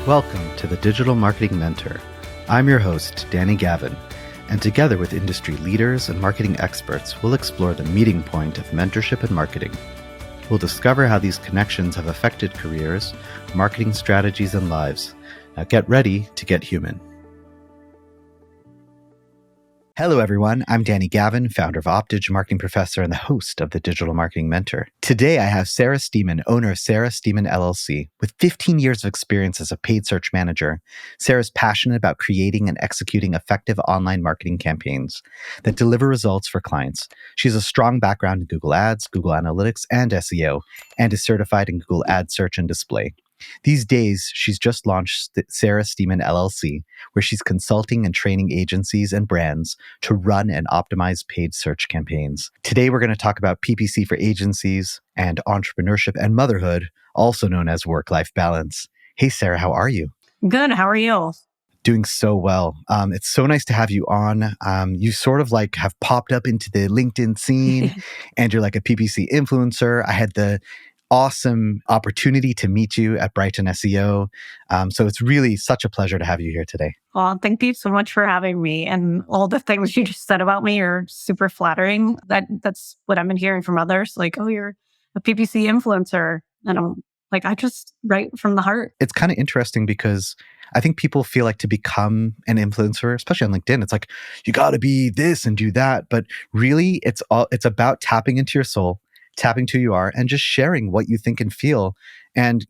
Welcome to the Digital Marketing Mentor. I'm your host, Danny Gavin, and together with industry leaders and marketing experts, we'll explore the meeting point of mentorship and marketing. We'll discover how these connections have affected careers, marketing strategies, and lives. Now get ready to get human. Hello, everyone. I'm Danny Gavin, founder of Optage, marketing professor, and the host of the Digital Marketing Mentor. Today, I have Sarah Stemen, owner of Sarah Stemen LLC. With 15 years of experience as a paid search manager, Sarah's passionate about creating and executing effective online marketing campaigns that deliver results for clients. She has a strong background in Google Ads, Google Analytics, and SEO, and is certified in Google Ad Search and Display. These days, she's just launched Sarah Stemen LLC, where she's consulting and training agencies and brands to run and optimize paid search campaigns. Today, we're going to talk about PPC for agencies and entrepreneurship and motherhood, also known as work-life balance. Hey, Sarah, how are you? Good. How are you? Doing so well. It's so nice to have you on. You sort of like have popped up into the LinkedIn scene and you're like a PPC influencer. I had the awesome opportunity to meet you at Brighton SEO. So it's really such a pleasure to have you here today. Well, thank you so much for having me. And all the things you just said about me are super flattering. That's what I've been hearing from others. Like, oh, you're a PPC influencer. And I'm like, I just write from the heart. It's kind of interesting because I think people feel like to become an influencer, especially on LinkedIn, it's like, you got to be this and do that. But really, it's about tapping into your soul, tapping to who you are, and just sharing what you think and feel. And,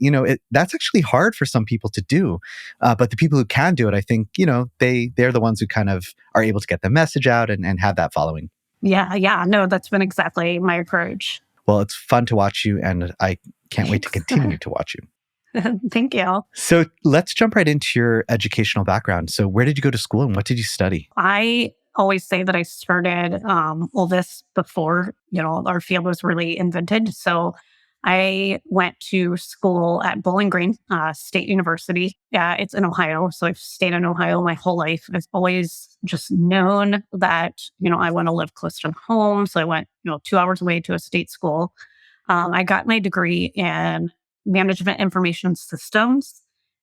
that's actually hard for some people to do. But the people who can do it, I think, they're the ones who kind of are able to get the message out and have that following. Yeah. No, that's been exactly my approach. Well, it's fun to watch you, and I can't wait to continue to watch you. Thank you. So let's jump right into your educational background. So where did you go to school and what did you study? I always say that I started all this before, our field was really invented. So I went to school at Bowling Green State University. Yeah, it's in Ohio. So I've stayed in Ohio my whole life. I've always just known that, I want to live close to home. So I went, 2 hours away to a state school. I got my degree in management information systems.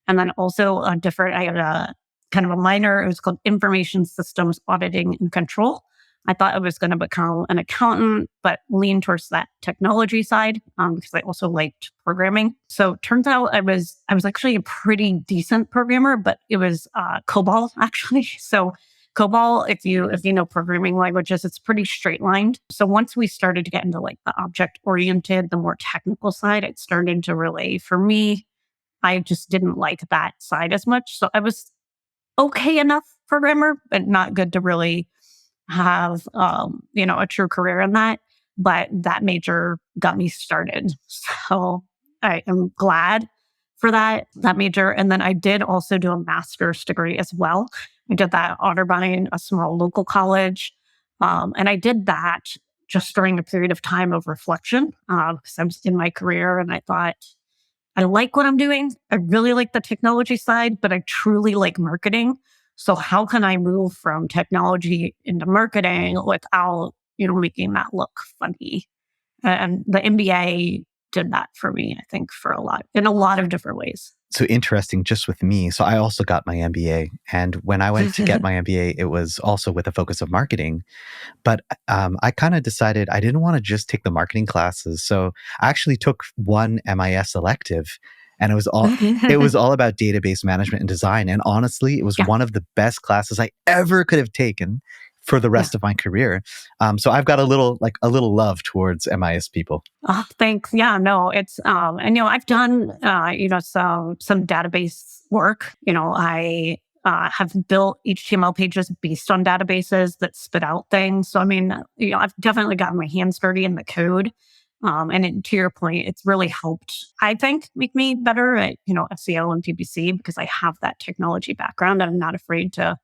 And then also I had a kind of a minor. It was called Information Systems Auditing and Control. I thought I was going to become an accountant, but lean towards that technology side because I also liked programming. So it turns out I was actually a pretty decent programmer, but it was COBOL actually. So COBOL, if you know programming languages, it's pretty straight lined. So once we started to get into like the object oriented, the more technical side, it started to really, for me, I just didn't like that side as much. So I was okay enough programmer, but not good to really have, a true career in that. But that major got me started. So I am glad for that major. And then I did also do a master's degree as well. I did that at Otterbein, a small local college. And I did that just during a period of time of reflection because I was in my career and I thought, I like what I'm doing. I really like the technology side, but I truly like marketing. So how can I move from technology into marketing without, making that look funny? And the MBA did that for me, I think, in a lot of different ways. So interesting, just with me. So I also got my MBA. And when I went to get my MBA, it was also with a focus of marketing. But I kind of decided I didn't want to just take the marketing classes. So I actually took one MIS elective. And it was all about database management and design. And honestly, it was one of the best classes I ever could have taken for the rest of my career. So I've got a little love towards MIS people. Oh, thanks. Yeah, no, it's, and I've done, some database work. I have built HTML pages based on databases that spit out things. So, I've definitely gotten my hands dirty in the code. To your point, it's really helped, I think, make me better at, SEO and PPC because I have that technology background and I'm not afraid to,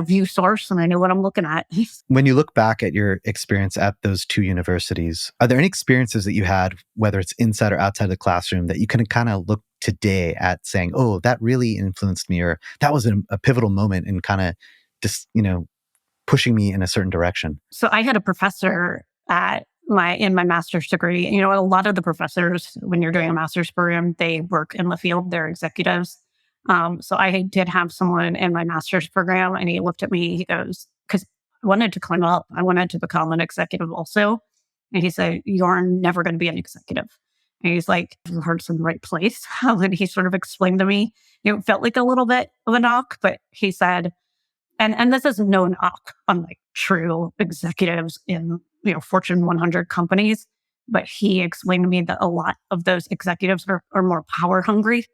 view source and I know what I'm looking at. When you look back at your experience at those two universities, are there any experiences that you had, whether it's inside or outside the classroom, that you can kind of look today at saying, oh, that really influenced me, or that was a pivotal moment in kind of just, pushing me in a certain direction? So I had a professor in my master's degree. A lot of the professors, when you're doing a master's program, they work in the field, they're executives. So I did have someone in my master's program, and he looked at me, he goes, because I wanted to climb up, I wanted to become an executive also. And he said, "You're never going to be an executive." And he's like, "Your heart's in the right place." And he sort of explained to me, it felt like a little bit of a knock, but he said, and this is no knock on like true executives in, Fortune 100 companies, but he explained to me that a lot of those executives are more power hungry,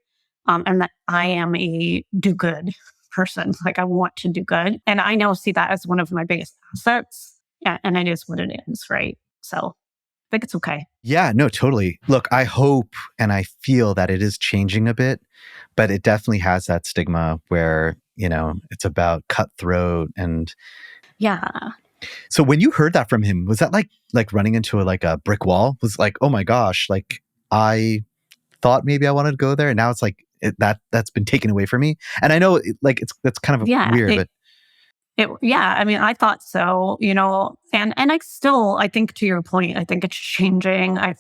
and that I am a do good person. Like I want to do good, and I now see that as one of my biggest assets, and it is what it is, right? So I think it's okay. Yeah, no, totally. Look, I hope and I feel that it is changing a bit, but it definitely has that stigma where, it's about cutthroat. And Yeah. so when you heard that from him, was that like running into a brick wall? Was like, oh my gosh, like I thought maybe I wanted to go there, and now it's like that's been taken away from me. And I know that's kind of Yeah. weird, but Yeah, I mean, I thought so, and I think to your point, I think it's changing. I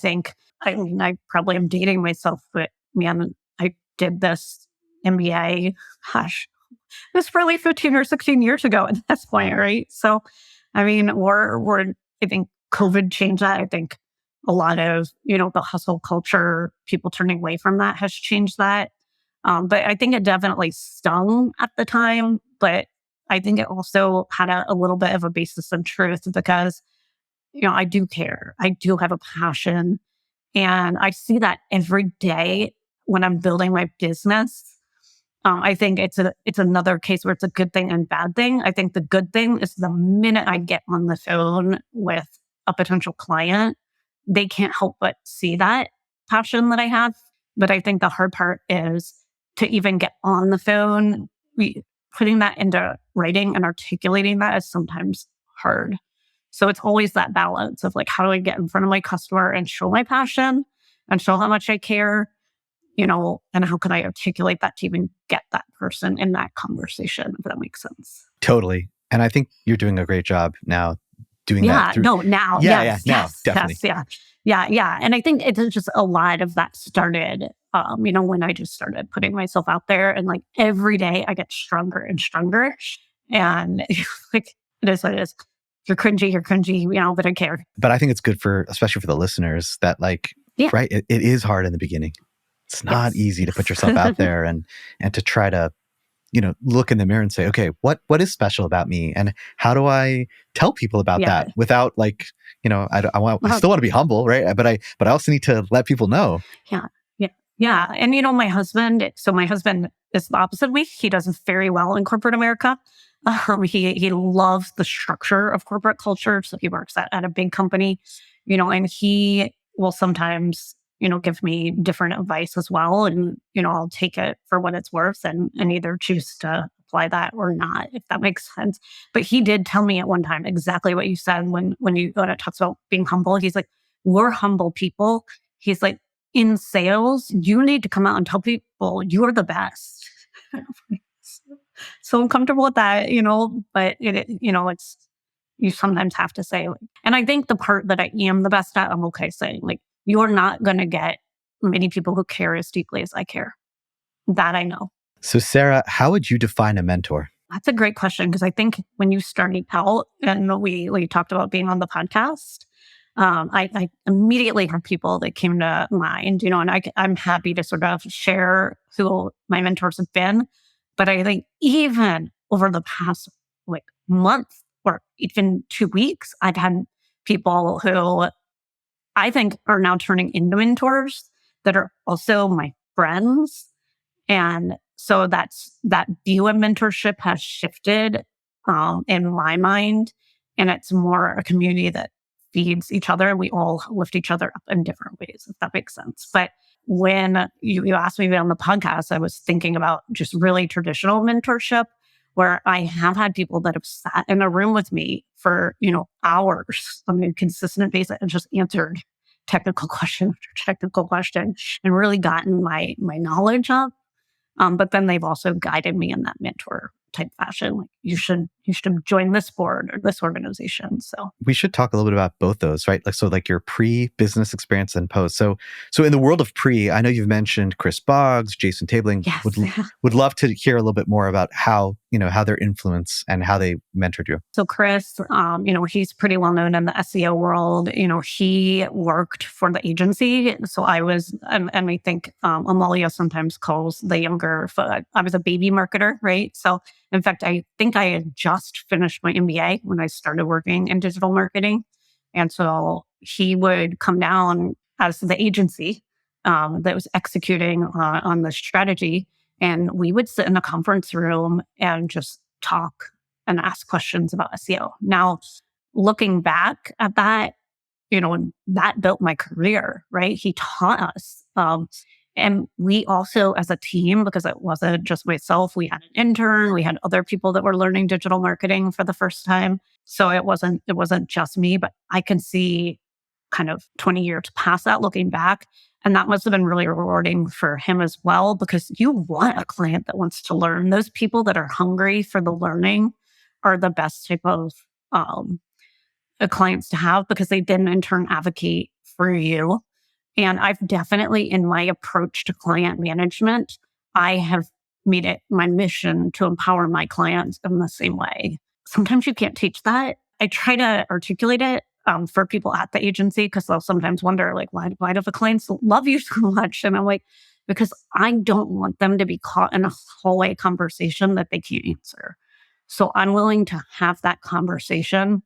mean, I probably am dating myself, but man, I did this MBA, gosh, it was probably 15 or 16 years ago at this point, right? So, I mean, I think COVID changed that. I think a lot of, the hustle culture, people turning away from that has changed that. But I think it definitely stung at the time, but I think it also had a little bit of a basis in truth because, I do care. I do have a passion. And I see that every day when I'm building my business. I think it's another case where it's a good thing and bad thing. I think the good thing is the minute I get on the phone with a potential client, they can't help but see that passion that I have. But I think the hard part is to even get on the phone, putting that into writing and articulating that is sometimes hard. So it's always that balance of like, how do I get in front of my customer and show my passion and show how much I care, and how can I articulate that to even get that person in that conversation, if that makes sense. totally. And I think you're doing a great job now doing that Yeah, through. no, now, Yeah, yes, now, yes, definitely. yes, yeah. And I think it's just a lot of that started, when I just started putting myself out there and like every day I get stronger and stronger. And like, it is what it is. You're cringy, but I care. But I think it's good especially for the listeners that Yeah. right, it is hard in the beginning. It's not Yes. easy to put yourself out there and to try to, look in the mirror and say, okay, what is special about me, and how do I tell people about Yeah. that without I still want to be humble, right? But I also need to let people know. Yeah. Yeah. Yeah. And my husband is the opposite of me. He does very well in corporate America. He loves the structure of corporate culture. So he works at a big company, and he will sometimes, give me different advice as well. And, I'll take it for what it's worth and either choose to apply that or not, if that makes sense. But he did tell me at one time exactly what you said when it talks about being humble. He's like, we're humble people. He's like, in sales, you need to come out and tell people you're the best. So I'm comfortable with that, but it's, you sometimes have to say, and I think the part that I am the best at, I'm okay saying, like, you're not going to get many people who care as deeply as I care. That I know. So Sarah, how would you define a mentor? That's a great question because I think when you started out and we talked about being on the podcast, I immediately had people that came to mind, and I'm happy to sort of share who my mentors have been. But I think even over the past like month or even 2 weeks, I've had people who I think are now turning into mentors that are also my friends. And so that view of mentorship has shifted in my mind. And it's more a community that feeds each other and we all lift each other up in different ways, if that makes sense. But when you asked me to be on the podcast, I was thinking about just really traditional mentorship where I have had people that have sat in a room with me for, hours on a consistent basis and just answered technical question after technical question and really gotten my knowledge up. But then they've also guided me in that mentor type fashion. Like, you should you should join this board or this organization. So We should talk a little bit about both those, right? Like, so like your pre-business experience and post. So in the world of pre, I know you've mentioned Chris Boggs, Jason Tabling. yes. Would love to hear a little bit more about how, how their influence and how they mentored you. So Chris, he's pretty well known in the SEO world. He worked for the agency. So I was, and I think Amalia sometimes calls the younger, I was a baby marketer, right? So in fact, I think I had just finished my MBA when I started working in digital marketing. And so he would come down as the agency that was executing on the strategy. And we would sit in a conference room and just talk and ask questions about SEO. Now, looking back at that, that built my career, right? He taught us. And we also, as a team, because it wasn't just myself, we had an intern, we had other people that were learning digital marketing for the first time. So it wasn't just me, but I can see kind of 20 years past that looking back. And that must have been really rewarding for him as well, because you want a client that wants to learn. Those people that are hungry for the learning are the best type of clients to have, because they then in turn advocate for you. And I've definitely, in my approach to client management, I have made it my mission to empower my clients in the same way. Sometimes you can't teach that. I try to articulate it for people at the agency, because they'll sometimes wonder, like, why do the clients love you so much? And I'm like, because I don't want them to be caught in a hallway conversation that they can't answer. So I'm willing to have that conversation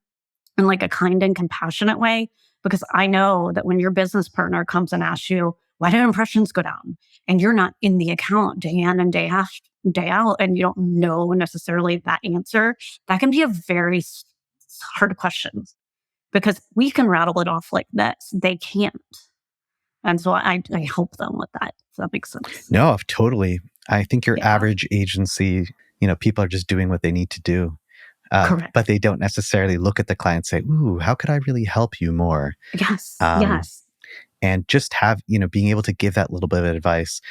in like a kind and compassionate way, because I know that when your business partner comes and asks you, why do impressions go down? And you're not in the account day in and day out, and you don't know necessarily that answer, that can be a very hard question, because we can rattle it off like this. They can't. And so I help them with that. If that makes sense. No, totally. I think your average agency, people are just doing what they need to do. Correct. But they don't necessarily look at the client and say, ooh, how could I really help you more? Yes. Yes. And just have, being able to give that little bit of advice.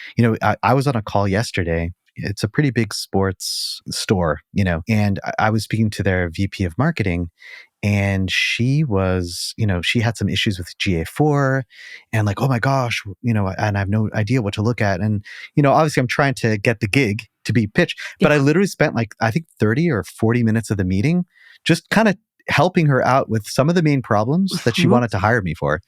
I was on a call yesterday. It's a pretty big sports store, and I was speaking to their VP of marketing, and she was, she had some issues with GA4 and like, oh my gosh, and I have no idea what to look at. And, obviously I'm trying to get the gig to be pitched, but I literally spent like, I think 30 or 40 minutes of the meeting just kind of helping her out with some of the main problems that she wanted to hire me for.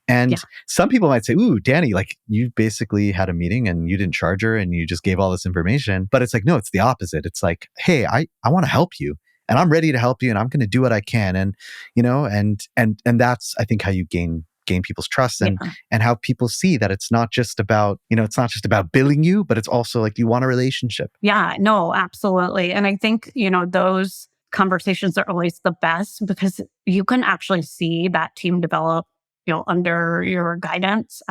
And some people might say, ooh, Danny, like you basically had a meeting and you didn't charge her and you just gave all this information. But it's like, no, it's the opposite. It's like, hey, I want to help you and I'm ready to help you and I'm going to do what I can. And, and that's, I think, how you gain people's trust and how people see that it's not just about, it's not just about billing you, but it's also like you want a relationship. Yeah, no, absolutely. And I think, those conversations are always the best, because you can actually see that team develop, under your guidance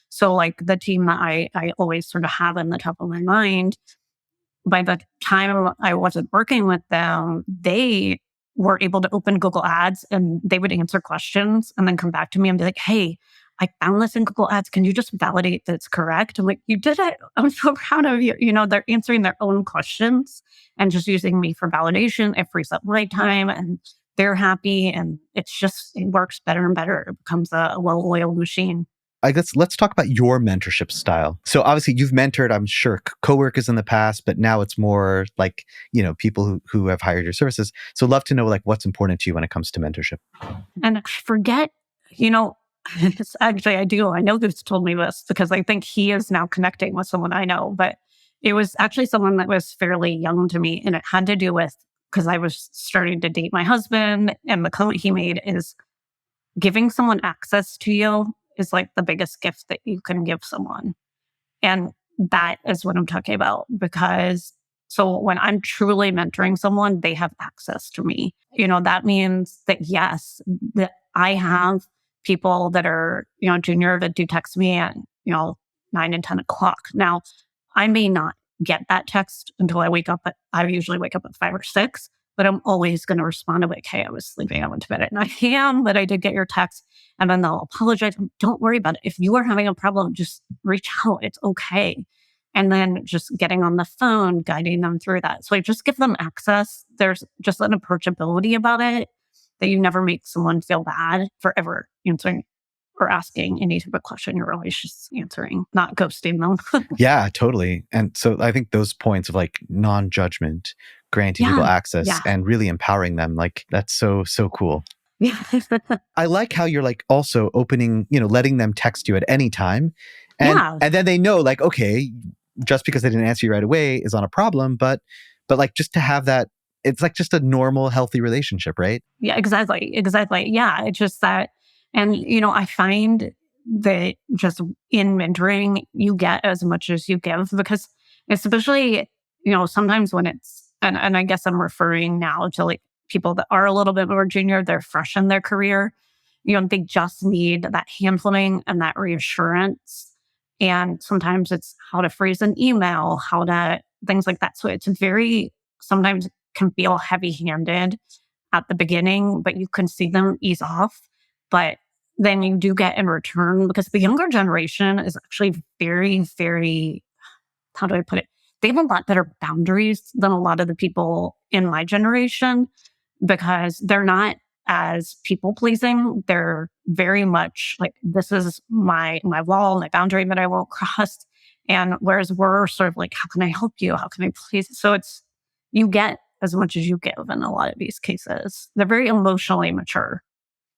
so like the team that I always sort of have in the top of my mind, by the time I wasn't working with them, they were able to open Google Ads and they would answer questions and then come back to me and be like, hey, I found this in Google Ads. Can you just validate that it's correct? I'm like, you did it. I'm so proud of you. They're answering their own questions and just using me for validation. It frees up my time and they're happy. And it works better and better. It becomes a well-oiled machine. I guess let's talk about your mentorship style. So obviously you've mentored, I'm sure, coworkers in the past, but now it's more like, people who have hired your services. So love to know like what's important to you when it comes to mentorship. And forget, it's actually, I do. I know who's told me this, because I think he is now connecting with someone I know, but it was actually someone that was fairly young to me. And it had to do with, because I was starting to date my husband, and the comment he made is, giving someone access to you is like the biggest gift that you can give someone. And that is what I'm talking about, because so when I'm truly mentoring someone, they have access to me. That means that yes, that I have people that are, junior that do text me at, 9 and 10 o'clock. Now, I may not get that text until I usually wake up at 5 or 6, but I'm always going to respond to like, hey, I was sleeping, I went to bed at 9 a.m., but I did get your text. And then they'll apologize. Don't worry about it. If you are having a problem, just reach out. It's okay. and then just getting on the phone, guiding them through that. So I just give them access. There's just an approachability about it that you never make someone feel bad for ever answering or asking any type of question. You're always just answering, not ghosting them. Yeah, totally. And so I think those points of like non-judgment, granting people Yeah. access Yeah. and really empowering them, like that's so cool. Yeah. I like how you're like also opening, letting them text you at any time. And Yeah. and then they know like, okay, just because they didn't answer you right away is not a problem, but like just to have that, it's like just a normal, healthy relationship, right? Yeah, exactly. Exactly. Yeah. It's just that. And, I find that just in mentoring, you get as much as you give because especially, sometimes when and I guess I'm referring now to like people that are a little bit more junior, they're fresh in their career, they just need that hand holding and that reassurance. And sometimes it's how to phrase an email, how to things like that. So it's very sometimes can feel heavy handed at the beginning, but you can see them ease off. But then you do get in return because the younger generation is actually very, very, how do I put it? They have a lot better boundaries than a lot of the people in my generation because they're not as people pleasing. They're very much like, this is my wall, my boundary that I won't cross. And whereas we're sort of like, how can I help you? How can I please? So it's, you get as much as you give in a lot of these cases. They're very emotionally mature.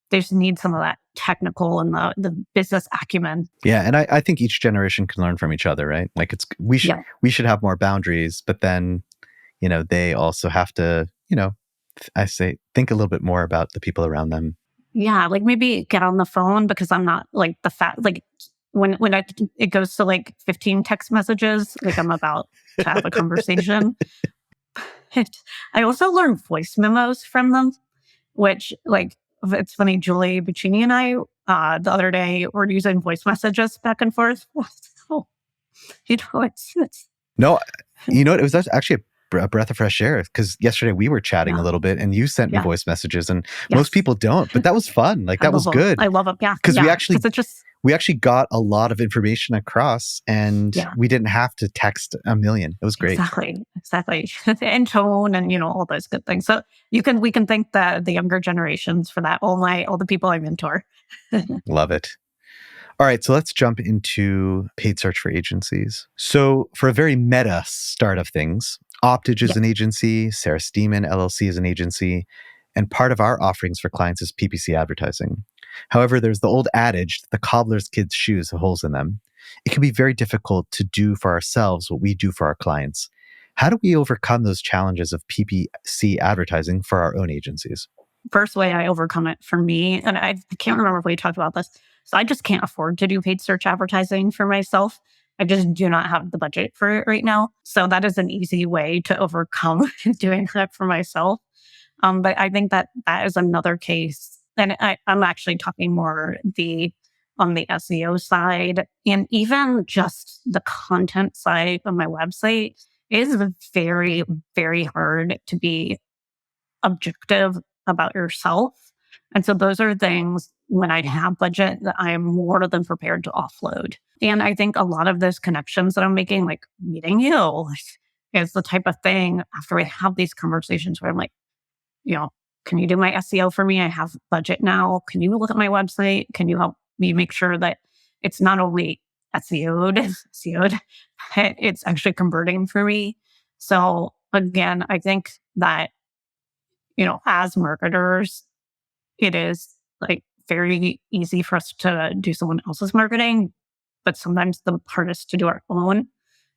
They just need some of that technical and the business acumen. Yeah. And I think each generation can learn from each other, right? Like Yeah. we should have more boundaries, but then, they also have to, I say, think a little bit more about the people around them. Yeah. Like maybe get on the phone because I'm not like the fact, like it goes to like 15 text messages, like I'm about to have a conversation. I also learned voice memos from them, which like, it's funny, Julie Buccini and I, the other day, were using voice messages back and forth. So, it's No, it was actually a breath of fresh air because yesterday we were chatting a yeah, little bit and you sent me yeah, voice messages and most yes. people don't, but that was fun. Like I that love was them. good I love them. Yeah, because yeah. Because it just, we actually got a lot of information across and yeah, we didn't have to text a million. It was great. exactly. And tone and, all those good things. So we can thank the younger generations for that. All the people I mentor. Love it. All right, so let's jump into paid search for agencies. So for a very meta start of things, Optage is Yeah. an agency, Sarah Stemen LLC is an agency, and part of our offerings for clients is PPC advertising. However, there's the old adage that the cobbler's kids' shoes have holes in them. It can be very difficult to do for ourselves what we do for our clients. How do we overcome those challenges of PPC advertising for our own agencies? First way I overcome it for me, and I can't remember if we talked about this. So I just can't afford to do paid search advertising for myself. I just do not have the budget for it right now. So that is an easy way to overcome doing that for myself. But I think that is another case, and I'm actually talking more on the SEO side, and even just the content side of my website is very, very hard to be objective about yourself. And so those are things when I have budget that I am more than prepared to offload. And I think a lot of those connections that I'm making, like meeting you, is the type of thing after I have these conversations where I'm like, you know, can you do my SEO for me? I have budget now. Can you look at my website? Can you help me make sure that it's not only SEO'd, but it's actually converting for me? So again, I think that as marketers, it is like very easy for us to do someone else's marketing, but sometimes the hardest to do our own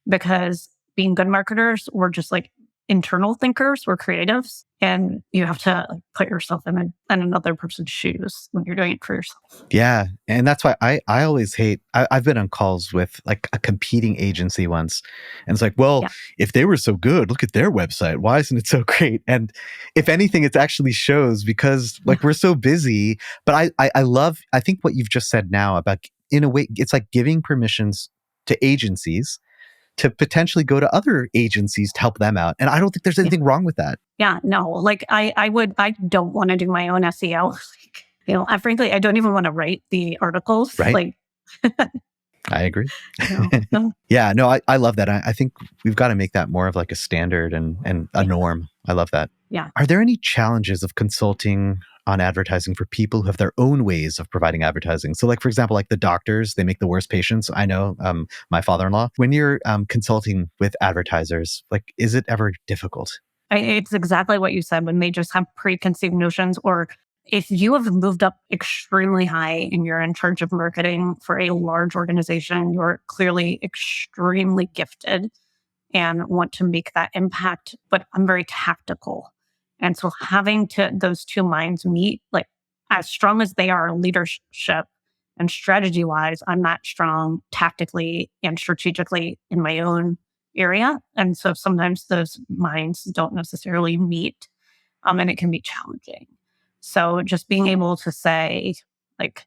because being good marketers, we're just like internal thinkers, we're creatives, and you have to like, put yourself in another person's shoes when you're doing it for yourself. Yeah. And that's why I always hate, I've been on calls with like a competing agency once. And it's like, well, Yeah. if they were so good, look at their website. Why isn't it so great? And if anything, it actually shows because like we're so busy. But I think what you've just said now about, in a way, it's like giving permissions to agencies to potentially go to other agencies to help them out. And I don't think there's anything wrong with that. Yeah, no, like I don't want to do my own SEO. Like, frankly, I don't even want to write the articles. Right. Like, I agree. So, Yeah, no, I love that. I think we've got to make that more of like a standard and a norm. I love that. yeah. Are there any challenges of consulting on advertising for people who have their own ways of providing advertising? So, like, for example, like the doctors, they make the worst patients. I know my father-in-law. When you're consulting with advertisers, like, is it ever difficult? It's exactly what you said when they just have preconceived notions, or if you have moved up extremely high and you're in charge of marketing for a large organization, you're clearly extremely gifted and want to make that impact, but I'm very tactical. And so having to those two minds meet, like as strong as they are in leadership and strategy wise, I'm not strong tactically and strategically in my own area. And so sometimes those minds don't necessarily meet, and it can be challenging. So just being able to say, like,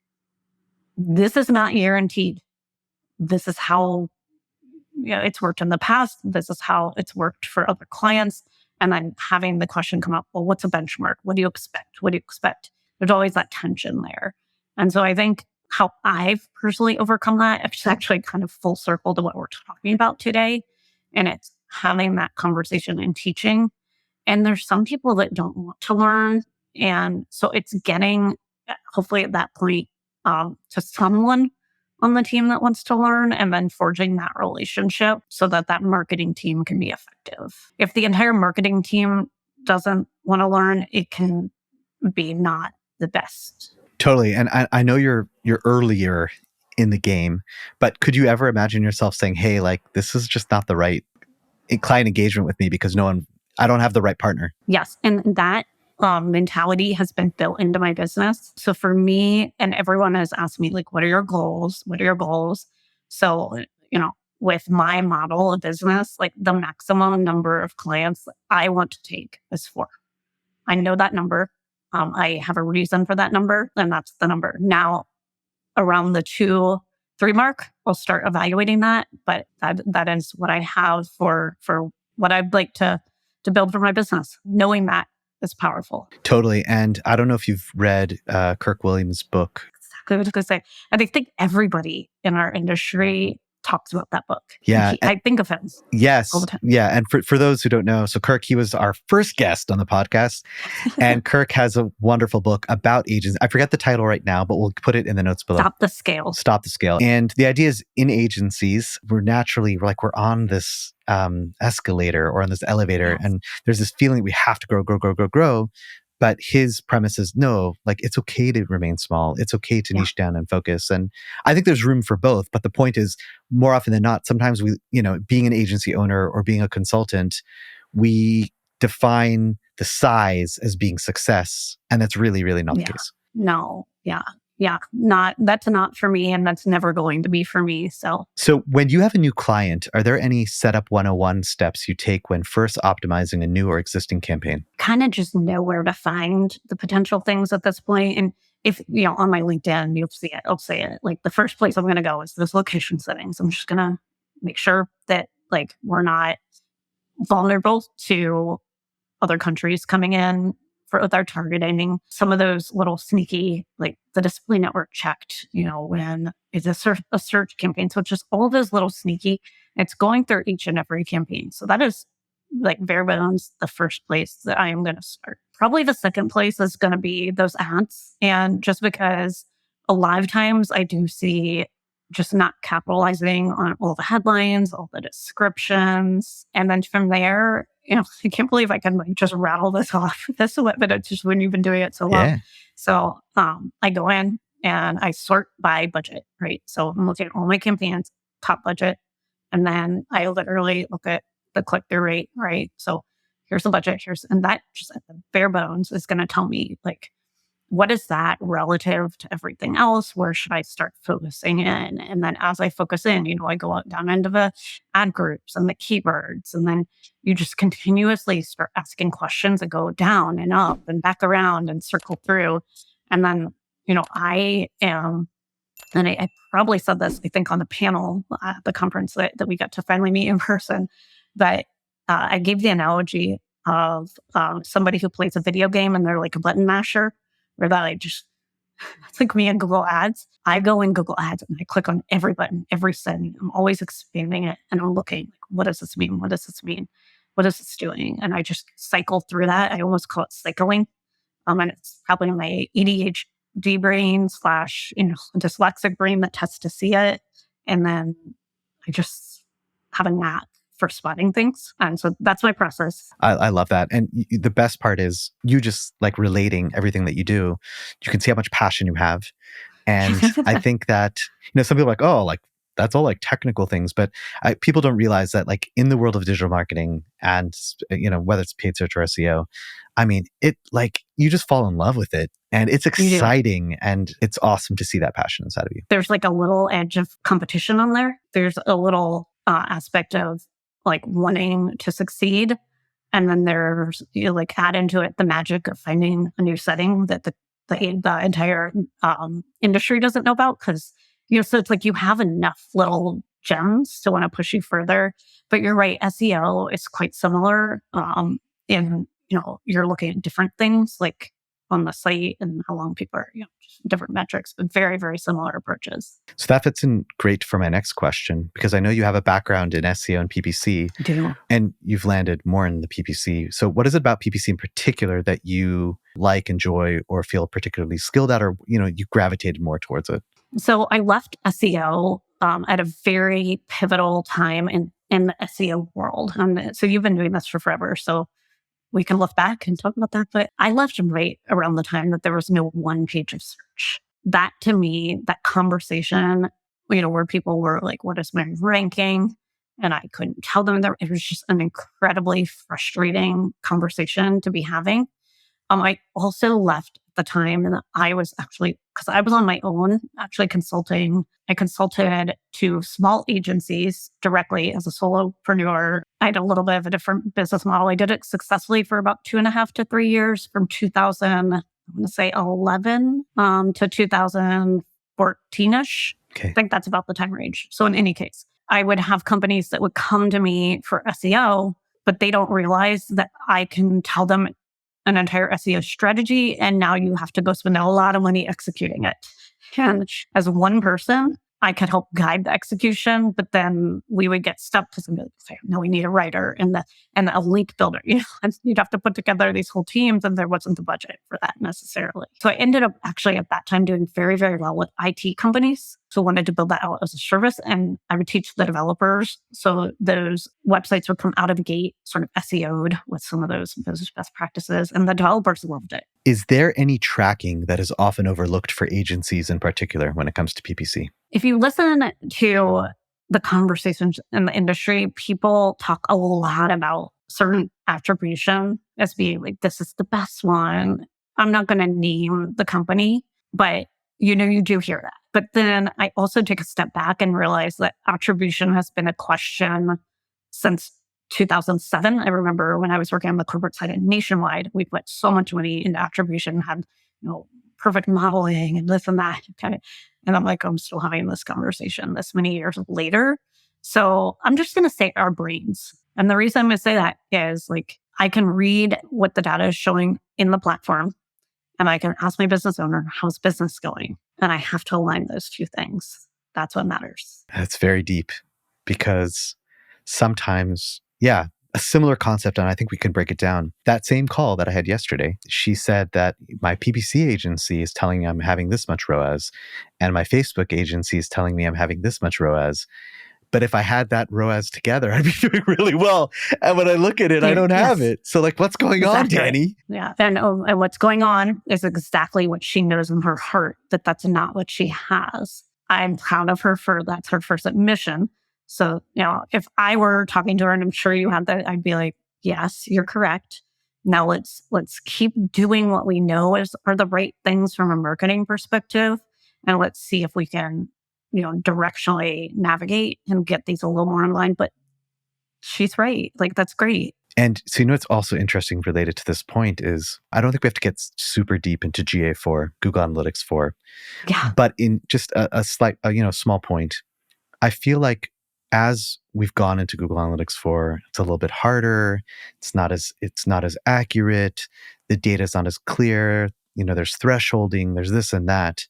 this is not guaranteed. This is how it's worked in the past. This is how it's worked for other clients. And then having the question come up, well, what's a benchmark? What do you expect? What do you expect? There's always that tension there. And so I think how I've personally overcome that, it's actually kind of full circle to what we're talking about today. And it's having that conversation and teaching. And there's some people that don't want to learn. And so it's getting, hopefully at that point, to someone on the team that wants to learn and then forging that relationship so that that marketing team can be effective. If the entire marketing team doesn't want to learn, it can be not the best. Totally. And I know you're earlier in the game, but could you ever imagine yourself saying, hey, like, this is just not the right client engagement with me because I don't have the right partner? Yes. And that mentality has been built into my business. So for me, and everyone has asked me, like, what are your goals? What are your goals? So, with my model of business, like the maximum number of clients I want to take is 4. I know that number. I have a reason for that number, and that's the number. Now, around the 2, 3 mark, I'll start evaluating that. But that is what I have for what I'd like to build for my business. Knowing that is powerful. Totally. And I don't know if you've read Kirk Williams' book. Exactly what I was going to say. And I think everybody in our industry talks about that book. Yeah. I think of him Yes. all the time. Yeah. And for those who don't know, so Kirk, he was our first guest on the podcast. And Kirk has a wonderful book about agents. I forget the title right now, but we'll put it in the notes below. Stop the Scale. Stop the Scale. And the idea is in agencies, we're on this escalator or on this elevator. Yes. And there's this feeling that we have to grow. But his premise is no, like it's okay to remain small. It's okay to niche down and focus. And I think there's room for both. But the point is, more often than not, sometimes we, being an agency owner or being a consultant, we define the size as being success. And that's really, really not the case. No. Yeah. That's not for me, and that's never going to be for me. So when you have a new client, are there any setup 101 steps you take when first optimizing a new or existing campaign? Kind of just know where to find the potential things at this point. And if, on my LinkedIn, you'll see it, I'll say it. Like the first place I'm going to go is those location settings. I'm just going to make sure that like we're not vulnerable to other countries coming in with our targeting. Some of those little sneaky, like the display network checked, when it's a search campaign. So it's just all those little sneaky, it's going through each and every campaign. So that is like bare bones, the first place that I am going to start. Probably the second place is going to be those ads. And just because a lot of times I do see just not capitalizing on all the headlines, all the descriptions. And then from there, I can't believe I can like just rattle this off. But it's just when you've been doing it so long. Yeah. So I go in and I sort by budget, right? So I'm looking at all my campaigns, top budget. And then I literally look at the click-through rate, right? So here's the budget, and that just at the bare bones is going to tell me like, what is that relative to everything else? Where should I start focusing in? And then as I focus in, I go out down into the ad groups and the keywords. And then you just continuously start asking questions that go down and up and back around and circle through. And then, I am, and I probably said this, I think on the panel at the conference that we got to finally meet in person, but I gave the analogy of somebody who plays a video game and they're like a button masher, where they just It's like me in Google Ads. I go in Google Ads and I click on every button, every setting. I'm always expanding it and I'm looking, like, what does this mean? What does this mean? What is this doing? And I just cycle through that. I almost call it cycling. And it's probably my ADHD brain slash, dyslexic brain that tends to see it. And then I just have a knack for spotting things. And so that's my process. I love that. And the best part is you just like relating everything that you do. You can see how much passion you have. And I think that, some people are like, oh, like that's all like technical things, but people don't realize that like in the world of digital marketing and, whether it's paid search or SEO, I mean, it like you just fall in love with it and it's exciting and it's awesome to see that passion inside of you. There's like a little edge of competition on there. There's a little aspect of like wanting to succeed. And then there's, like add into it the magic of finding a new setting that the entire industry doesn't know about. Because, so it's like you have enough little gems to want to push you further. But you're right, SEO is quite similar. You're looking at different things like on the site and how long people are, just different metrics, but very, very similar approaches. So that fits in great for my next question, because I know you have a background in SEO and PPC. I do. And you've landed more in the PPC. So what is it about PPC in particular that you like, enjoy, or feel particularly skilled at, or, you gravitated more towards it? So I left SEO at a very pivotal time in the SEO world. So you've been doing this for forever. So we can look back and talk about that. But I left right around the time that there was no one page of search. That to me, that conversation, where people were like, what is my ranking? And I couldn't tell them that. It was just an incredibly frustrating conversation to be having. I also left at the time and I was actually, because I was on my own, actually consulting. I consulted to small agencies directly as a solopreneur. I had a little bit of a different business model. I did it successfully for about 2.5 to 3 years from 2011 to 2014-ish. Okay. I think that's about the time range. So in any case, I would have companies that would come to me for SEO, but they don't realize that I can tell them an entire SEO strategy, and now you have to go spend a lot of money executing it. And as one person, I could help guide the execution, but then we would get stuck because we'd say, no, we need a writer and a link builder. And you'd have to put together these whole teams, and there wasn't the budget for that necessarily. So I ended up actually at that time doing very, very well with IT companies. So I wanted to build that out as a service, and I would teach the developers. So those websites would come out of the gate sort of SEO'd with some of those best practices, and the developers loved it. Is there any tracking that is often overlooked for agencies in particular when it comes to PPC? If you listen to the conversations in the industry, people talk a lot about certain attribution as being like, this is the best one. I'm not going to name the company, but you do hear that. But then I also take a step back and realize that attribution has been a question since 2007. I remember when I was working on the corporate side at Nationwide, we put so much money into attribution, had, perfect modeling and this and that. Okay. And I'm like, I'm still having this conversation this many years later. So I'm just going to say our brains. And the reason I'm going to say that is like, I can read what the data is showing in the platform, and I can ask my business owner, how's business going? And I have to align those two things. That's what matters. That's very deep, because sometimes, a similar concept, and I think we can break it down. That same call that I had yesterday, she said that my PPC agency is telling me I'm having this much ROAS, and my Facebook agency is telling me I'm having this much ROAS. But if I had that ROAS together, I'd be doing really well. And when I look at it, I don't have it. So like, what's going on, Danny? Yeah. And what's going on is exactly what she knows in her heart, that's not what she has. I'm proud of her for that's her first admission. So, if I were talking to her and I'm sure you had that, I'd be like, yes, you're correct. Now let's keep doing what we know are the right things from a marketing perspective. And let's see if we can, directionally navigate and get these a little more in line. But she's right. Like, that's great. And so, what's also interesting related to this point is I don't think we have to get super deep into GA4, Google Analytics 4. Yeah. But in just a slight, small point, I feel like as we've gone into Google Analytics 4, it's a little bit harder. It's not as accurate. The data is not as clear. there's thresholding, there's this and that.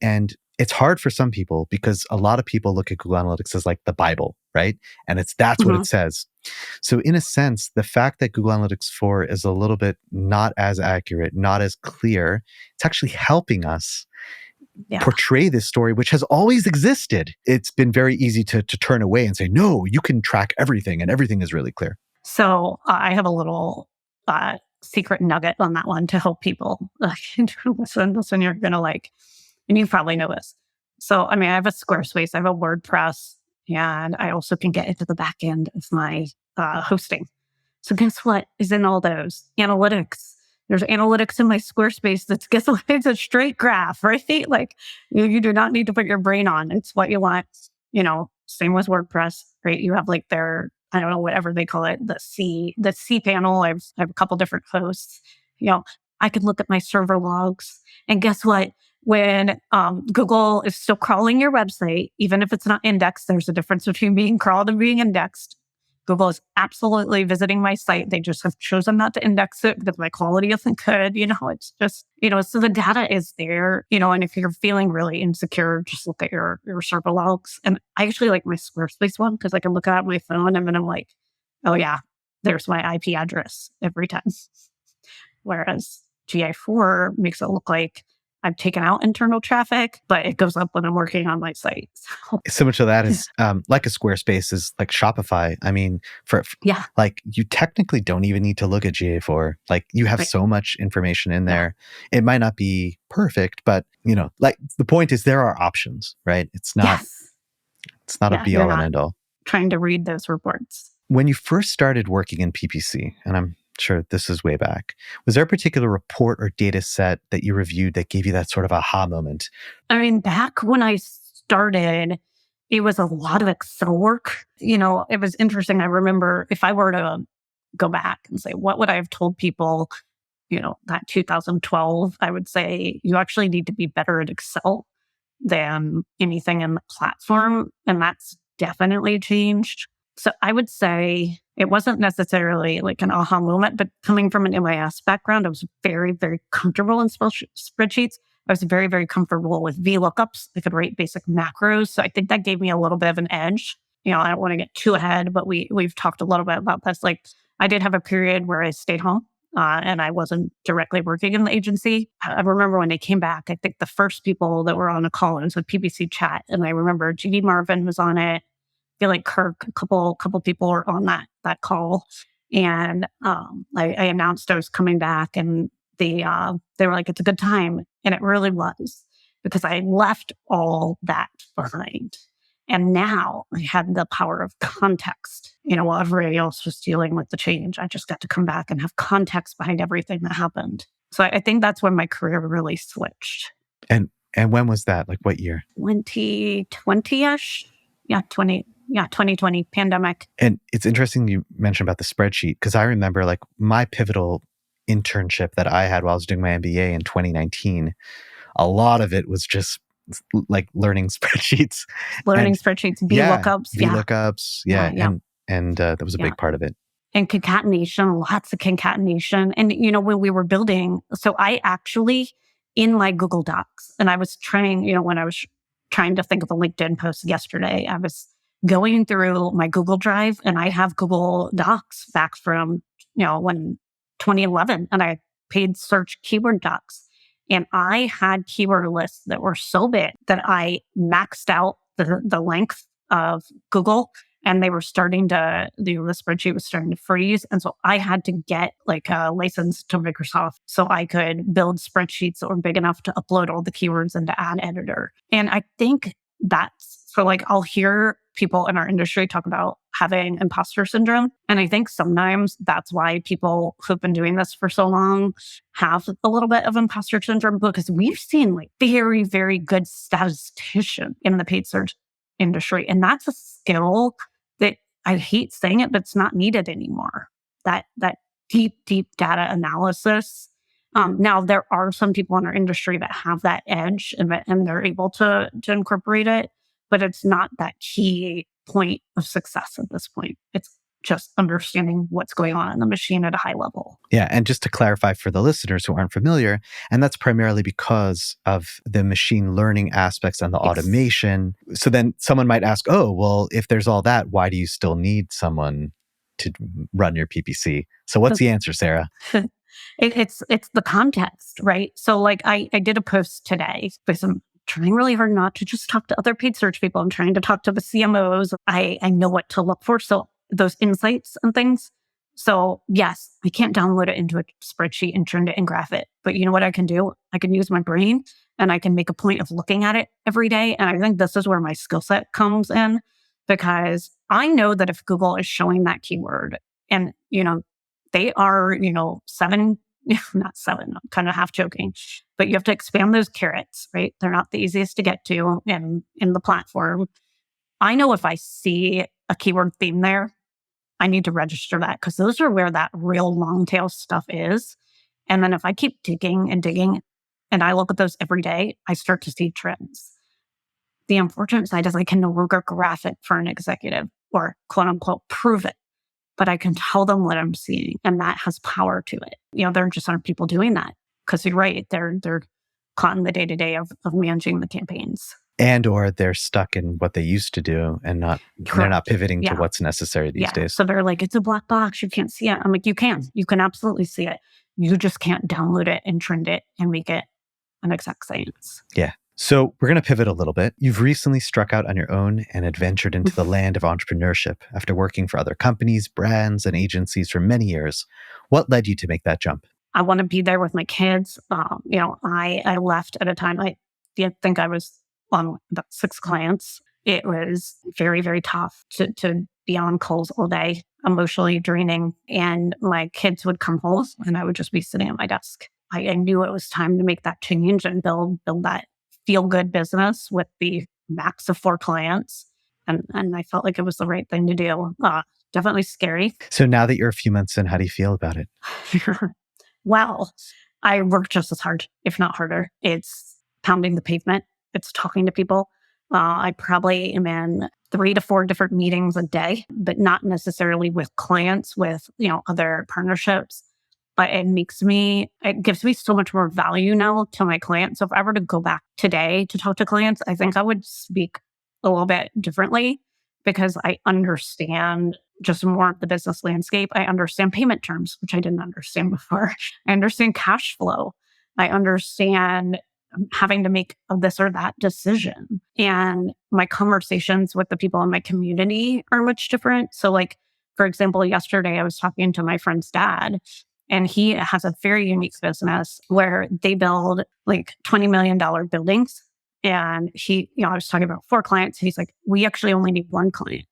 And it's hard for some people because a lot of people look at Google Analytics as like the Bible, right? And that's what Mhm. it says. So in a sense, the fact that Google Analytics 4 is a little bit not as accurate, not as clear, it's actually helping us Yeah. portray this story, which has always existed. It's been very easy to turn away and say, no, you can track everything and everything is really clear. So I have a little secret nugget on that one to help people. Listen, you're going to like, and you probably know this. So, I mean, I have a Squarespace, I have a WordPress, and I also can get into the back end of my hosting. So guess what is in all those? Analytics. There's analytics in my Squarespace that's, guess what? It's a straight graph, right? Like you do not need to put your brain on. It's what you want. Same with WordPress, right? You have like their, I don't know, whatever they call it, the C panel. I have a couple different hosts. I could look at my server logs, and guess what? When Google is still crawling your website, even if it's not indexed, there's a difference between being crawled and being indexed. Google is absolutely visiting my site. They just have chosen not to index it because my quality isn't good. It's just, so the data is there, and if you're feeling really insecure, just look at your server logs. And I actually like my Squarespace one because I can look at my phone and then I'm like, oh yeah, there's my IP address every time. Whereas GA4 makes it look like I've taken out internal traffic, but it goes up when I'm working on my site. So much of that is like a Squarespace is like Shopify. I mean, Yeah. like you technically don't even need to look at GA4. Like you have Right. so much information in there. It might not be perfect, but like the point is there are options, right? It's not a be You're all and not end all. trying to read those reports. When you first started working in PPC, and I'm sure this is way back, was there a particular report or data set that you reviewed that gave you that sort of aha moment? I mean, back when I started, it was a lot of Excel work. It was interesting. I remember if I were to go back and say, what would I have told people, that 2012, I would say you actually need to be better at Excel than anything in the platform. And that's definitely changed. So I would say it wasn't necessarily like an aha moment, but coming from an MIS background, I was very, very comfortable in spreadsheets. I was very, very comfortable with VLOOKUPs. I could write basic macros. So I think that gave me a little bit of an edge. I don't want to get too ahead, but we've talked a little bit about this. Like I did have a period where I stayed home and I wasn't directly working in the agency. I remember when they came back, I think the first people that were on a call, it was a PPC chat. And I remember GD Marvin was on it. I feel like Kirk, a couple people were on that call. And I announced I was coming back and they were like, it's a good time. And it really was because I left all that behind. And now I had the power of context. While everybody else was dealing with the change, I just got to come back and have context behind everything that happened. So I think that's when my career really switched. And when was that? Like what year? 2020-ish. Yeah, 2020 pandemic. And it's interesting you mentioned about the spreadsheet because I remember like my pivotal internship that I had while I was doing my MBA in 2019. A lot of it was just like learning spreadsheets. Spreadsheets, VLOOKUPs. VLOOKUPs. Yeah. And that was a big part of it. And concatenation, lots of concatenation. And, when we were building, so I actually, in my Google Docs, and I was trying, when I was trying to think of a LinkedIn post yesterday, I was going through my Google Drive and I have Google Docs back from, when 2011, and I paid search keyword docs. And I had keyword lists that were so big that I maxed out the length of Google and they were starting to, the spreadsheet was starting to freeze. And so I had to get like a license to Microsoft so I could build spreadsheets that were big enough to upload all the keywords into Ad Editor. And I think that's, so like I'll hear people in our industry talk about having imposter syndrome. And I think sometimes that's why people who've been doing this for so long have a little bit of imposter syndrome because we've seen like very, very good statistician in the paid search industry. And that's a skill that I hate saying it, but it's not needed anymore. That deep data analysis. Now there are some people in our industry that have that edge and they're able to incorporate it, but it's not that key point of success at this point. It's just understanding what's going on in the machine at a high level. Yeah. And just to clarify for the listeners who aren't familiar, and that's primarily because of the machine learning aspects and the automation. So then someone might ask, oh, well, if there's all that, why do you still need someone to run your PPC? So what's the answer, Sarah? It's the context, right? So like I did a post today because I'm trying really hard not to just talk to other paid search people. I'm trying to talk to the CMOs. I know what to look for. So those insights and things. So yes, I can't download it into a spreadsheet and turn it and graph it. But you know what I can do? I can use my brain and I can make a point of looking at it every day. And I think this is where my skill set comes in, because I know that if Google is showing that keyword and, they are, seven, not seven, I'm kind of half joking, but you have to expand those carrots, right? They're not the easiest to get to in the platform. I know if I see a keyword theme there, I need to register that because those are where that real long tail stuff is. And then if I keep digging and digging and I look at those every day, I start to see trends. The unfortunate side is I can no longer graph it for an executive or quote unquote prove it, but I can tell them what I'm seeing, and that has power to it. There just aren't people doing that because you're right. They're caught in the day-to-day of managing the campaigns. And or they're stuck in what they used to do and they're not pivoting to what's necessary these days. So they're like, it's a black box. You can't see it. I'm like, you can absolutely see it. You just can't download it and trend it and make it an exact science. Yeah. So we're going to pivot a little bit. You've recently struck out on your own and adventured into the land of entrepreneurship after working for other companies, brands, and agencies for many years. What led you to make that jump? I want to be there with my kids. I left at a time, I think I was on about 6 clients. It was very, very tough to be on calls all day, emotionally draining. And my kids would come home and I would just be sitting at my desk. I knew it was time to make that change and build that feel-good business with the max of 4 clients. And I felt like it was the right thing to do. Definitely scary. So now that you're a few months in, how do you feel about it? Well, I work just as hard, if not harder. It's pounding the pavement. It's talking to people. I probably am in 3 to 4 different meetings a day, but not necessarily with clients, with, other partnerships. But it gives me so much more value now to my clients. So if I were to go back today to talk to clients, I think I would speak a little bit differently because I understand just more of the business landscape. I understand payment terms, which I didn't understand before. I understand cash flow. I understand having to make this or that decision. And my conversations with the people in my community are much different. So like, for example, yesterday I was talking to my friend's dad, and he has a very unique business where they build like $20 million buildings. And I was talking about 4 clients. He's like, we actually only need 1 client.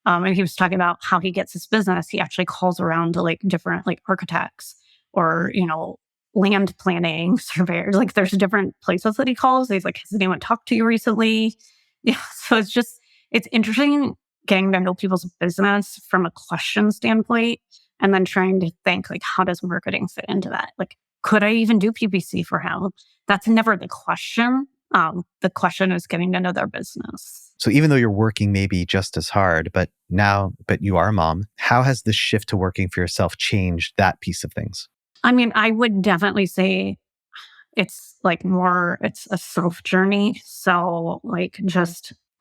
And he was talking about how he gets his business. He actually calls around to like different like architects or, land planning surveyors. Like there's different places that he calls. He's like, has anyone talked to you recently? Yeah. So it's interesting getting to know people's business from a question standpoint and then trying to think like, how does marketing fit into that? Like, could I even do PPC for him? That's never the question. The question is getting to know their business. So even though you're working maybe just as hard, but you are a mom, how has the shift to working for yourself changed that piece of things? I mean, I would definitely say it's a self journey. So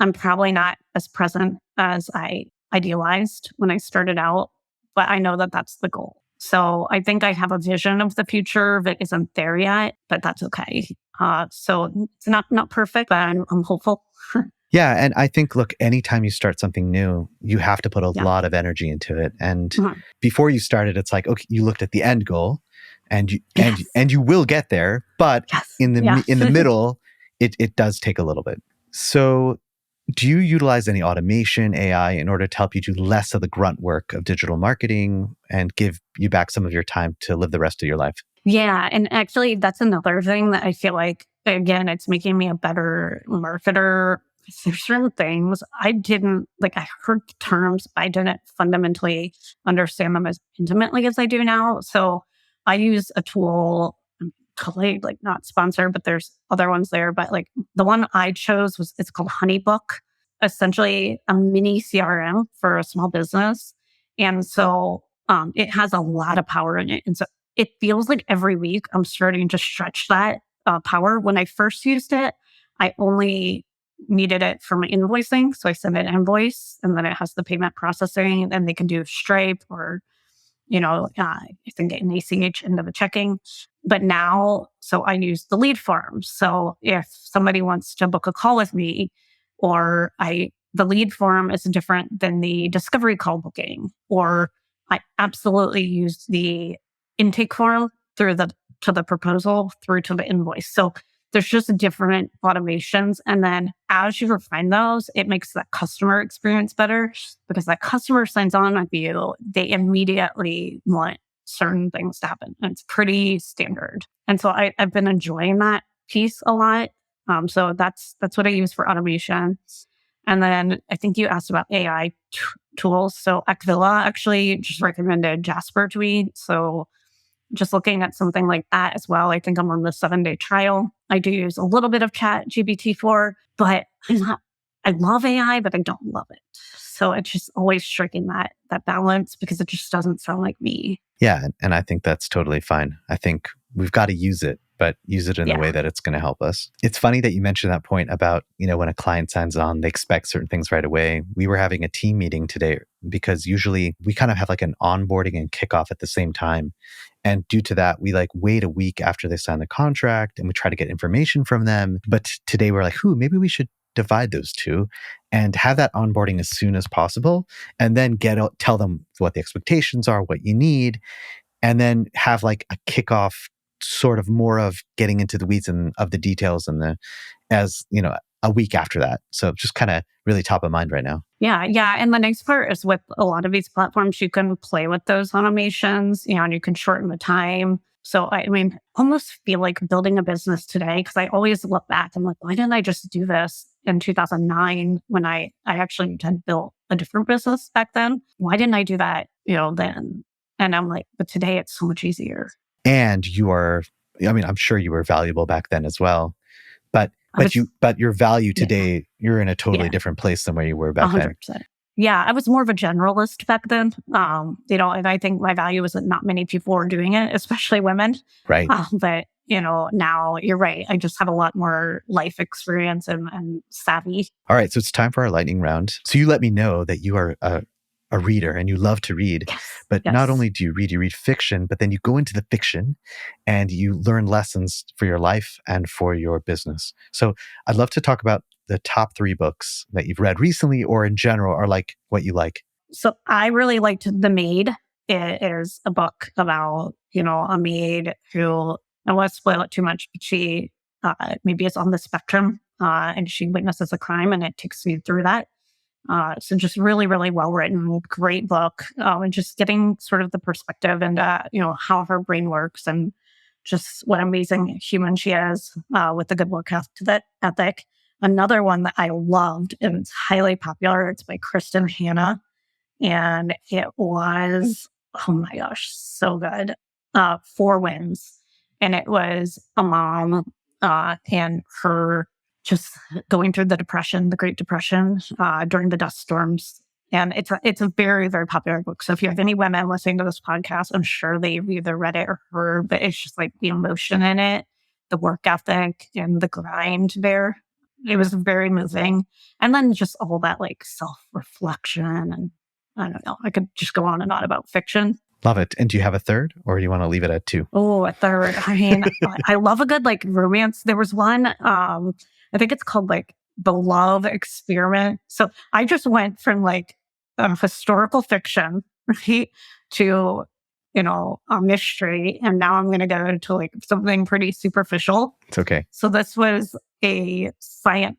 I'm probably not as present as I idealized when I started out, but I know that that's the goal. So I think I have a vision of the future that isn't there yet, but that's okay. So it's not perfect, but I'm hopeful. Yeah. And I think, look, anytime you start something new, you have to put a lot of energy into it. And before you started, it's like, okay, you looked at the end goal and you will get there. But in the middle, it does take a little bit. So do you utilize any automation, AI, in order to help you do less of the grunt work of digital marketing and give you back some of your time to live the rest of your life? Yeah. And actually, that's another thing that I feel like, again, it's making me a better marketer. There's certain things I heard terms, but I didn't fundamentally understand them as intimately as I do now. So I use a tool, totally not sponsored, but there's other ones there. But the one I chose it's called Honeybook, essentially a mini CRM for a small business. And so it has a lot of power in it. And so it feels like every week I'm starting to stretch that power. When I first used it, I only needed it for my invoicing. So I send an invoice and then it has the payment processing, and they can do Stripe or you can get an ACH into the checking. But now, so I use the lead form. So if somebody wants to book a call with me, the lead form is different than the discovery call booking, or I absolutely use the intake form to the proposal through to the invoice. So there's just different automations. And then as you refine those, it makes that customer experience better, because that customer signs on with you, they immediately want certain things to happen. And it's pretty standard. And so I've been enjoying that piece a lot. So that's what I use for automation. And then I think you asked about AI tools. So Aquila actually just recommended Jasper to me. So just looking at something like that as well. I think I'm on the 7-day trial. I do use a little bit of Chat GPT-4, but I love AI, but I don't love it. So it's just always striking that balance, because it just doesn't sound like me. Yeah. And I think that's totally fine. I think we've got to use it, but use it in the way that it's going to help us. It's funny that you mentioned that point about, when a client signs on, they expect certain things right away. We were having a team meeting today because usually we kind of have like an onboarding and kickoff at the same time. And due to that, we wait a week after they sign the contract and we try to get information from them. But today we're like, maybe we should divide those two and have that onboarding as soon as possible, and then tell them what the expectations are, what you need, and then have like a kickoff, sort of more of getting into the weeds and of the details a week after that. So just kind of really top of mind right now. Yeah. And the next part is, with a lot of these platforms, you can play with those automations, and you can shorten the time. So I almost feel like building a business today, because I always look back and like, why didn't I just do this in 2009 when I actually had built a different business back then? Why didn't I do that, then? And I'm like, but today it's so much easier. And I'm sure you were valuable back then as well. But your value today, you're in a totally different place than where you were back 100%. Then. Yeah, I was more of a generalist back then. And I think my value is that not many people were doing it, especially women. Right. But now you're right. I just have a lot more life experience and savvy. All right, so it's time for our lightning round. So you let me know that you are a reader and you love to read. Yes. But not only do you read fiction, but then you go into the fiction and you learn lessons for your life and for your business. So I'd love to talk about the top 3 books that you've read recently or in general, or like what you like. So I really liked The Maid. It is a book about, a maid who, I won't spoil it too much, but she maybe is on the spectrum and she witnesses a crime, and it takes you through that. So just really, really well written, great book, and just getting sort of the perspective and, how her brain works, and just what amazing human she is with a good work ethic. Another one that I loved, and it's highly popular, it's by Kristen Hanna, and it was, oh my gosh, so good. 4 Winds. And it was a mom and her just going through the Great Depression during the dust storms. And it's a very, very popular book. So if you have any women listening to this podcast, I'm sure they've either read it or heard, but it's just like the emotion in it, the work ethic and the grind there. It was very moving. And then just all that like self-reflection, and I don't know, I could just go on and on about fiction. Love it. And do you have a third, or do you want to leave it at 2? Oh, a third. I love a good like romance. There was one, I think it's called like The Love Experiment. So I just went from like historical fiction, right, to, a mystery. And now I'm going to go to like something pretty superficial. It's okay. So this was a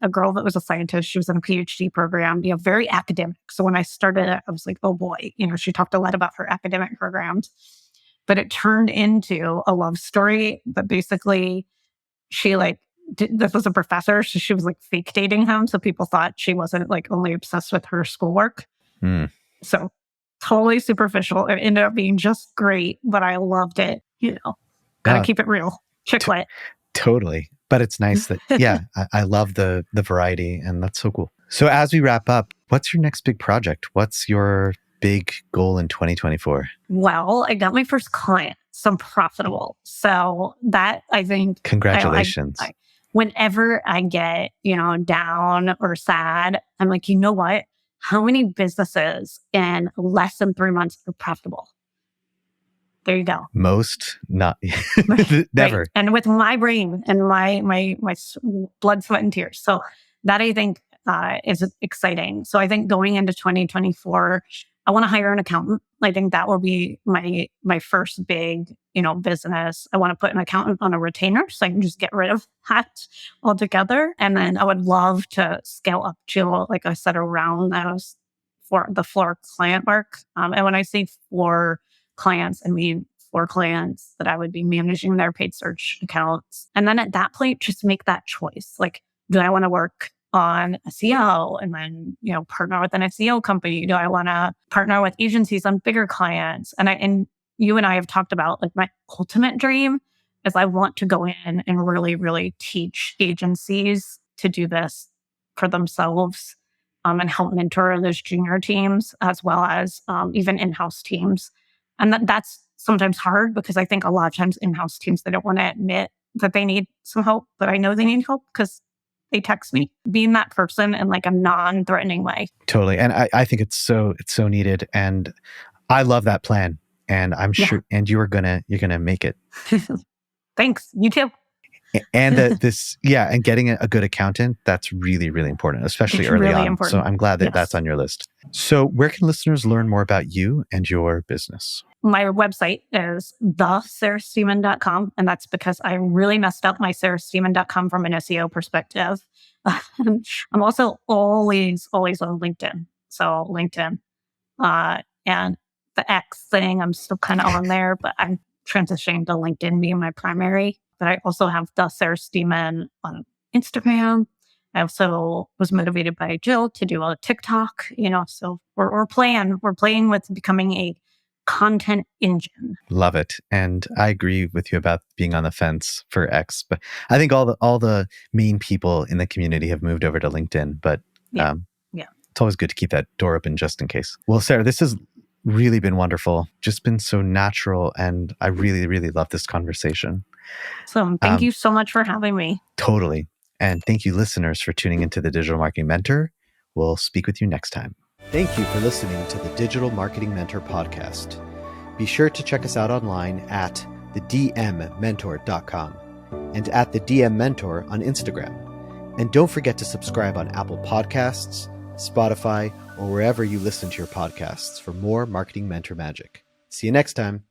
girl that was a scientist. She was in a PhD program, very academic. So when I started it, I was like, oh boy, she talked a lot about her academic programs, but it turned into a love story. But basically she this was a professor. So she was like fake dating him. So people thought she wasn't like only obsessed with her schoolwork. So totally superficial. It ended up being just great, but I loved it. Gotta keep it real. Chick lit. Totally. But it's nice that, I love the variety, and that's so cool. So as we wrap up, what's your next big project? What's your big goal in 2024? Well, I got my first client, so I'm profitable. So that I think, Congratulations. whenever I get, down or sad, I'm like, you know what? How many businesses in less than 3 months are profitable? There you go. Most, not never. Right. And with my brain and my blood, sweat, and tears. So that I think is exciting. So I think going into 2024, I want to hire an accountant. I think that will be my first big, business. I want to put an accountant on a retainer so I can just get rid of that altogether. And then I would love to scale up to, like I said, around those for the 4 client mark. And when I say 4 clients, I mean 4 clients that I would be managing their paid search accounts. And then at that point, just make that choice. Like, do I want to work on SEO and then, partner with an SEO company? Do I want to partner with agencies on bigger clients? And you and I have talked about, like, my ultimate dream is I want to go in and really, really teach agencies to do this for themselves, and help mentor those junior teams as well as even in-house teams. And that's sometimes hard because I think a lot of times in-house teams, they don't want to admit that they need some help, but I know they need help because they text me. Being that person in like a non-threatening way. Totally. And I think it's so needed. And I love that plan. And I'm sure, and you're gonna make it. Thanks. You too. And and getting a good accountant, that's really, really important, especially early really on. Important. So I'm glad that that's on your list. So where can listeners learn more about you and your business? My website is thesarahstemen.com. And that's because I really messed up my sarahstemen.com from an SEO perspective. I'm also always on LinkedIn. So LinkedIn, and the X thing, I'm still kind of on there, but I'm transitioning to LinkedIn being my primary. But I also have the Sarah Stemen on Instagram. I also was motivated by Jill to do a TikTok, so we're playing with becoming a content engine. Love it. And I agree with you about being on the fence for X, but I think all the main people in the community have moved over to LinkedIn, but it's always good to keep that door open just in case. Well, Sarah, this has really been wonderful. Just been so natural. And I really, really love this conversation. So thank you so much for having me. Totally. And thank you, listeners, for tuning into the Digital Marketing Mentor. We'll speak with you next time. Thank you for listening to the Digital Marketing Mentor podcast. Be sure to check us out online at thedmmentor.com and at the DM Mentor on Instagram. And don't forget to subscribe on Apple Podcasts, Spotify, or wherever you listen to your podcasts for more marketing mentor magic. See you next time.